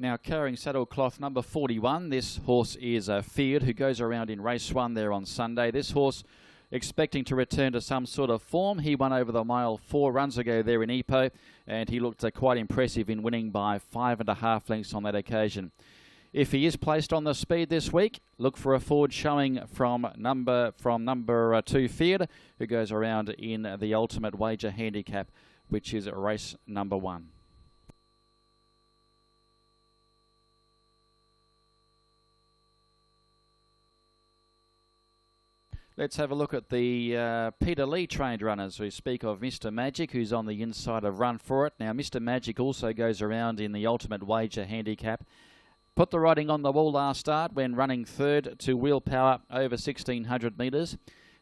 Now carrying saddlecloth number 41, this horse is Feared, who goes around in race 1 there on Sunday. This horse expecting to return to some sort of form. He won over the mile 4 runs ago there in Ipoh, and he looked quite impressive in winning by 5.5 lengths on that occasion. If he is placed on the speed this week, look for a forward showing from number 2 Feared, who goes around in the Ultimate Wager Handicap, which is race number 1. Let's have a look at the Peter Lee trained runners. We speak of Mr. Magic, who's on the inside of Run For It. Now, Mr. Magic also goes around in the Ultimate Wager Handicap. Put the writing on the wall last start when running third to Wheel Power over 1,600 metres.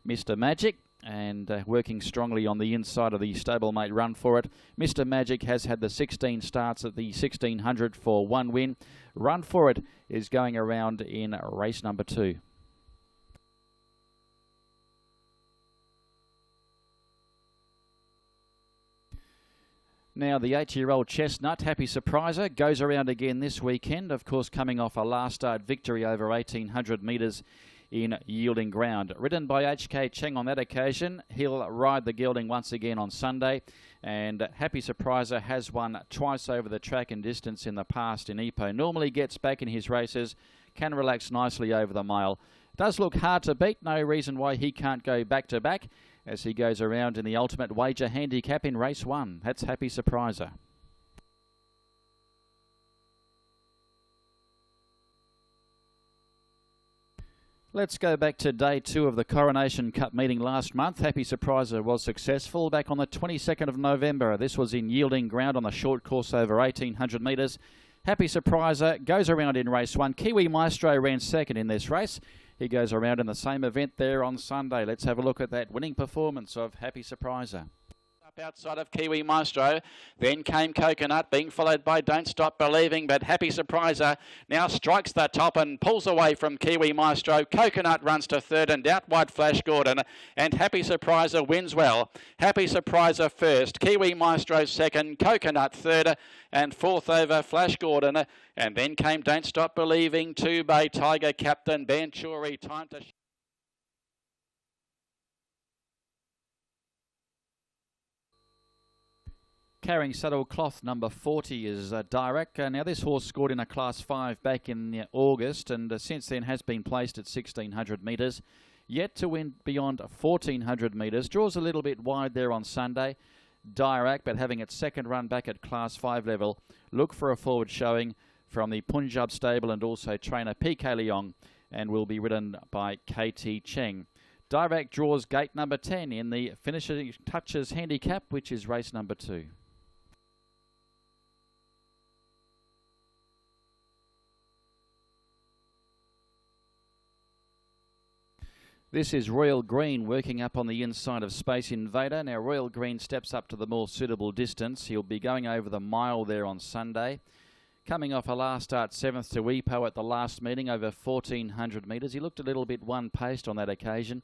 Mr. Magic, and working strongly on the inside of the stablemate Run For It. Mr. Magic has had the 16 starts at the 1,600 for 1 win. Run For It is going around in race number 2. Now the 8-year-old Chestnut, Happy Surpriser, goes around again this weekend, of course coming off a last start victory over 1,800 metres in Yielding Ground. Ridden by HK Cheng on that occasion, he'll ride the gelding once again on Sunday, and Happy Surpriser has won twice over the track and distance in the past in Ipoh. Normally gets back in his races, can relax nicely over the mile. Does look hard to beat, no reason why he can't go back-to-back as he goes around in the Ultimate Wager Handicap in race 1. That's Happy Surpriser. Let's go back to day 2 of the Coronation Cup meeting last month. Happy Surpriser was successful back on the 22nd of November. This was in Yielding Ground on the short course over 1,800 metres. Happy Surpriser goes around in race 1. Kiwi Maestro ran second in this race. He goes around in the same event there on Sunday. Let's have a look at that winning performance of Happy Surpriser. Up outside of Kiwi Maestro, then came Coconut, being followed by Don't Stop Believing, but Happy Surpriser now strikes the top and pulls away from Kiwi Maestro. Coconut runs to third and out wide Flash Gordon, and Happy Surpriser wins well. Happy Surpriser first, Kiwi Maestro second, Coconut third, and fourth over Flash Gordon, and then came Don't Stop Believing, Two Bay Tiger Captain, Banchuri, time to... Carrying saddlecloth number 40 is Direct. Now this horse scored in a Class 5 back in August, and since then has been placed at 1,600 metres. Yet to win beyond 1,400 metres. Draws a little bit wide there on Sunday. Direct, but having its second run back at Class 5 level. Look for a forward showing from the Punjab stable and also trainer PK Leong, and will be ridden by KT Cheng. Direct draws gate number 10 in the Finishing Touches Handicap, which is race number 2. This is Royal Green working up on the inside of Space Invader. Now Royal Green steps up to the more suitable distance. He'll be going over the mile there on Sunday. Coming off a last start 7th to Ipoh at the last meeting over 1,400 metres. He looked a little bit one-paced on that occasion,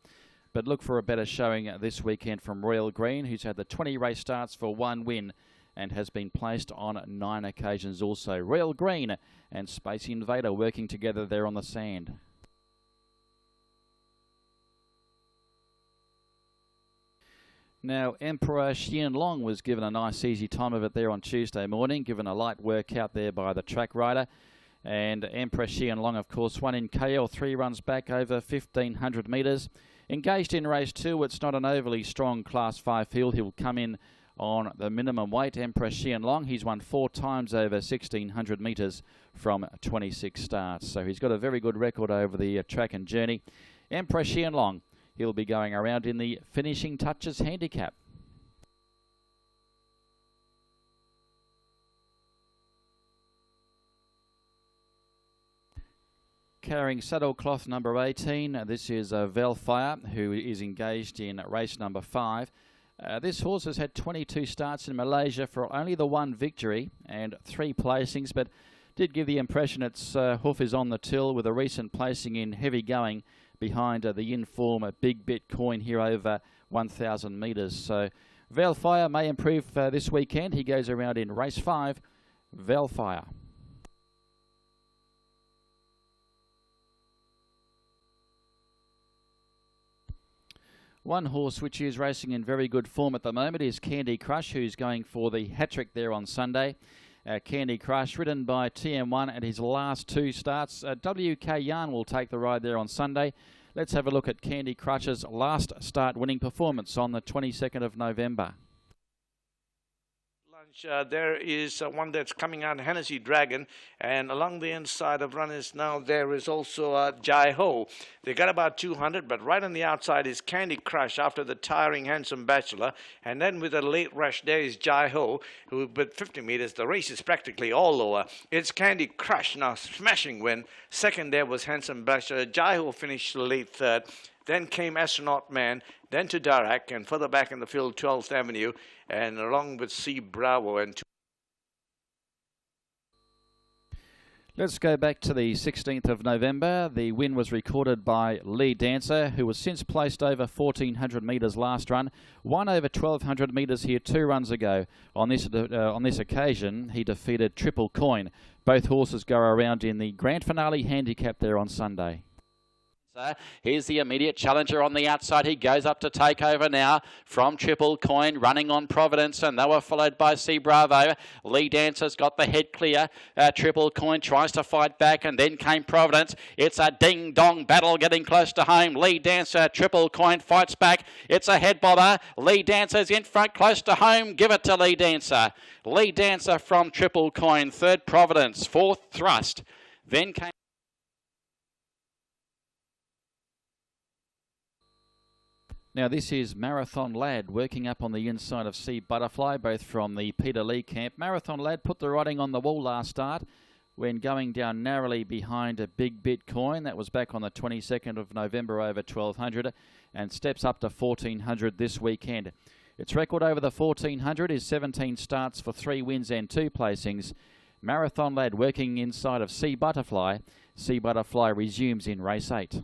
but look for a better showing this weekend from Royal Green, who's had the 20 race starts for 1 win and has been placed on 9 occasions also. Royal Green and Space Invader working together there on the sand. Now, Emperor Xian Long was given a nice easy time of it there on Tuesday morning, given a light workout there by the track rider. And Emperor Xian Long, of course, won in KL 3 runs back over 1,500 metres. Engaged in race 2, it's not an overly strong Class 5 field. He'll come in on the minimum weight. Emperor Xian Long, he's won 4 times over 1,600 metres from 26 starts. So he's got a very good record over the track and journey. Emperor Xian Long. He'll be going around in the Finishing Touches Handicap. Carrying saddlecloth number 18, this is Velfire, who is engaged in race number 5. This horse has had 22 starts in Malaysia for only the 1 victory and 3 placings, but did give the impression its hoof is on the till with a recent placing in Heavy Going behind the in-form Big Bitcoin here over 1,000 metres. So Velfire may improve this weekend. He goes around in race 5, Velfire. One horse which is racing in very good form at the moment is Candy Crush, who's going for the hat-trick there on Sunday. Candy Crush, ridden by TM1 at his last two starts. WK Yarn will take the ride there on Sunday. Let's have a look at Candy Crush's last start winning performance on the 22nd of November. There is one that's coming out, Hennessy Dragon, and along the inside of runners now there is also Jai Ho. They got about 200, but right on the outside is Candy Crush after the tiring Handsome Bachelor, and then with a late rush there is Jai Ho, who with 50 meters, the race is practically all over. It's Candy Crush now, smashing win. Second there was Handsome Bachelor. Jai Ho finished late third. Then came Astronaut Man, then to Perak, and further back in the field, 12th Avenue, and along with C Bravo and two. Let's go back to the 16th of November. The win was recorded by Lee Dancer, who was since placed over 1,400 metres last run. Won over 1,200 metres here 2 runs ago. On this occasion, he defeated Triple Coin. Both horses go around in the grand finale handicap there on Sunday. Here's the immediate challenger on the outside. He goes up to take over now from Triple Coin, running on Providence, and they were followed by C Bravo. Lee Dancer's got the head clear. Triple Coin tries to fight back, and then came Providence. It's a ding-dong battle getting close to home. Lee Dancer, Triple Coin fights back. It's a head bobber. Lee Dancer's in front, close to home. Give it to Lee Dancer. Lee Dancer from Triple Coin. Third, Providence. Fourth, Thrust. Then came... Now this is Marathon Lad working up on the inside of Sea Butterfly, both from the Peter Lee camp. Marathon Lad put the writing on the wall last start when going down narrowly behind a Big Bitcoin. That was back on the 22nd of November over 1,200 and steps up to 1,400 this weekend. Its record over the 1,400 is 17 starts for 3 wins and 2 placings. Marathon Lad working inside of Sea Butterfly. Sea Butterfly resumes in race 8.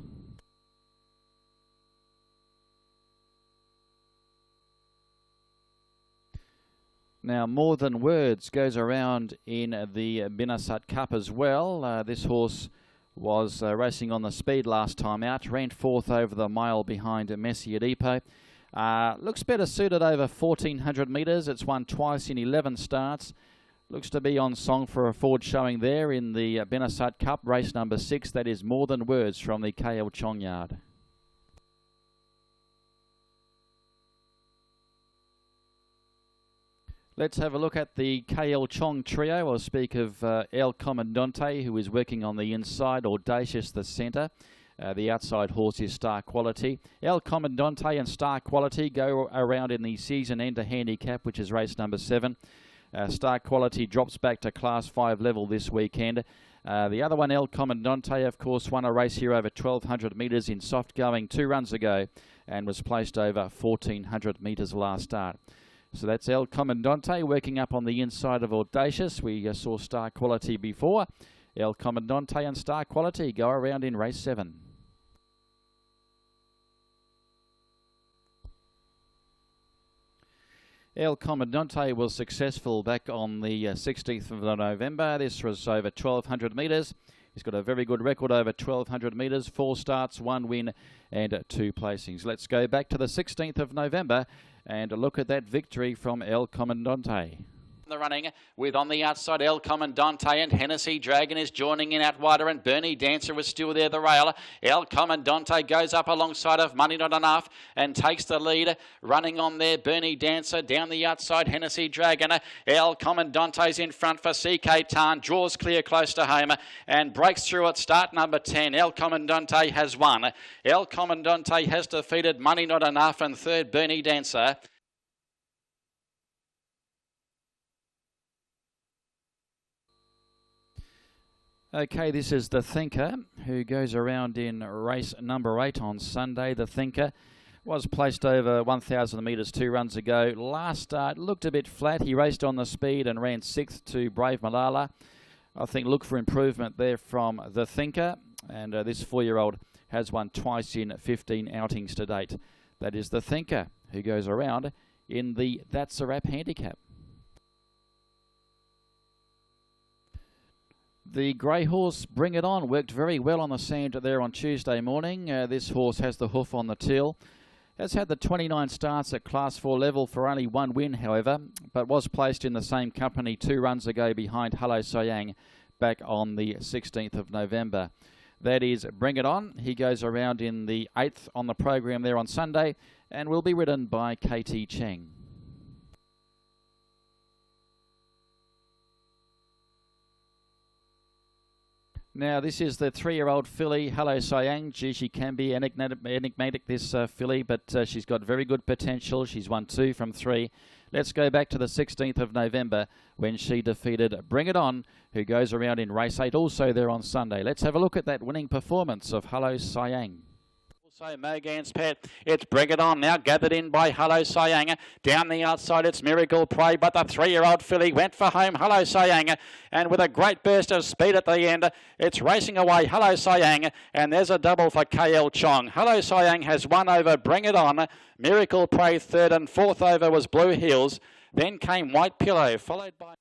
Now, More Than Words goes around in the Binasat Cup as well. This horse was racing on the speed last time out. Ran 4th over the mile behind Messier Depot. Looks better suited over 1,400 metres. It's won twice in 11 starts. Looks to be on song for a forward showing there in the Binasat Cup, race number 6. That is More Than Words from the KL Chong Yard. Let's have a look at the KL Chong trio. I'll speak of El Comandante, who is working on the inside, Audacious the centre. The outside horse is Star Quality. El Comandante and Star Quality go around in the season ender handicap, which is race number 7. Star Quality drops back to Class 5 level this weekend. The other one, El Comandante, of course, won a race here over 1,200 metres in soft going 2 runs ago and was placed over 1,400 metres last start. So that's El Comandante working up on the inside of Audacious. We saw Star Quality before. El Comandante and Star Quality go around in race 7. El Comandante was successful back on the 16th of November. This was over 1,200 metres. He's got a very good record over 1,200 metres, 4 starts, 1 win and 2 placings. Let's go back to the 16th of November and look at that victory from El Comandante. The running with on the outside El Comandante, and Hennessy Dragon is joining in out wider, and Bernie Dancer was still there, the rail. El Comandante goes up alongside of Money Not Enough and takes the lead. Running on there, Bernie Dancer down the outside, Hennessy Dragon. El Comandante's in front for CK Tan, draws clear close to home and breaks through at start number 10. El Comandante has won. El Comandante has defeated Money Not Enough and third Bernie Dancer. Okay, this is The Thinker, who goes around in race number 8 on Sunday. The Thinker was placed over 1,000 metres 2 runs ago. Last start looked a bit flat. He raced on the speed and ran 6th to Brave Malala. I think look for improvement there from The Thinker. And this 4-year-old has won twice in 15 outings to date. That is The Thinker, who goes around in the That's a Wrap handicap. The grey horse, Bring It On, worked very well on the sand there on Tuesday morning. This horse has the hoof on the till. Has had the 29 starts at Class 4 level for only one win, however, but was placed in the same company 2 runs ago behind Hello Siang back on the 16th of November. That is Bring It On. He goes around in the 8th on the program there on Sunday and will be ridden by Katie Cheng. Now, this is the 3-year-old filly, Hello Siang. Gee, she can be enigmatic, this filly, but she's got very good potential. She's won 2 from 3. Let's go back to the 16th of November when she defeated Bring It On, who goes around in race 8 also there on Sunday. Let's have a look at that winning performance of Hello Siang. Also Mogan's Pet, it's Bring It On now, gathered in by Hello Siang. Down the outside it's Miracle Prey, but the 3-year-old filly went for home, Hello Siang, and with a great burst of speed at the end, it's racing away, Hello Siang, and there's a double for KL Chong. Hello Siang has won over Bring It On, Miracle Prey 3rd, and 4th over was Blue Hills. Then came White Pillow, followed by...